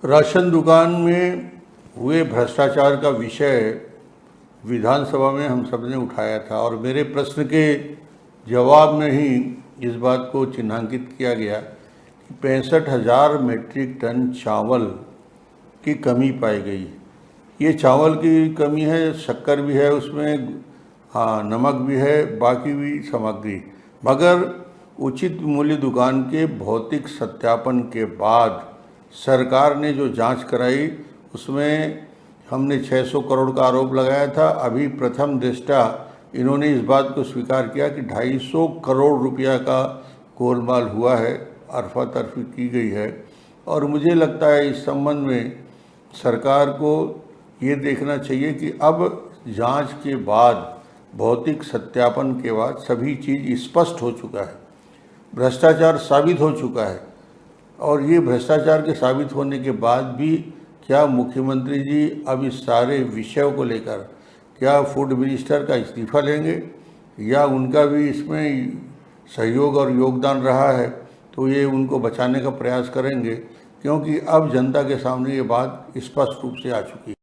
Ration दुकान में हुए भ्रष्टाचार का विषय विधानसभा में हम सब ने उठाया था और मेरे प्रश्न के जवाब में ही इस बात को चिन्हांकित किया गया कि 65,000 मीट्रिक टन चावल की कमी पाई गई। ये चावल की कमी है, शक्कर भी है उसमें, हाँ नमक भी है, बाकी भी सामग्री, मगर उचित मूल्य दुकान के भौतिक सत्यापन के बाद सरकार ने जो जांच कराई उसमें हमने 600 करोड़ का आरोप लगाया था। अभी प्रथम दृष्टया इन्होंने इस बात को स्वीकार किया कि 250 करोड़ रुपया का गोलमाल हुआ है, अरफा तरफी की गई है। और मुझे लगता है इस संबंध में सरकार को ये देखना चाहिए कि अब जांच के बाद, भौतिक सत्यापन के बाद सभी चीज़ स्पष्ट हो चुका है, भ्रष्टाचार साबित हो चुका है। और ये भ्रष्टाचार के साबित होने के बाद भी क्या मुख्यमंत्री जी अब इस सारे विषयों को लेकर क्या फूड मिनिस्टर का इस्तीफा लेंगे या उनका भी इसमें सहयोग और योगदान रहा है तो ये उनको बचाने का प्रयास करेंगे, क्योंकि अब जनता के सामने ये बात स्पष्ट रूप से आ चुकी है।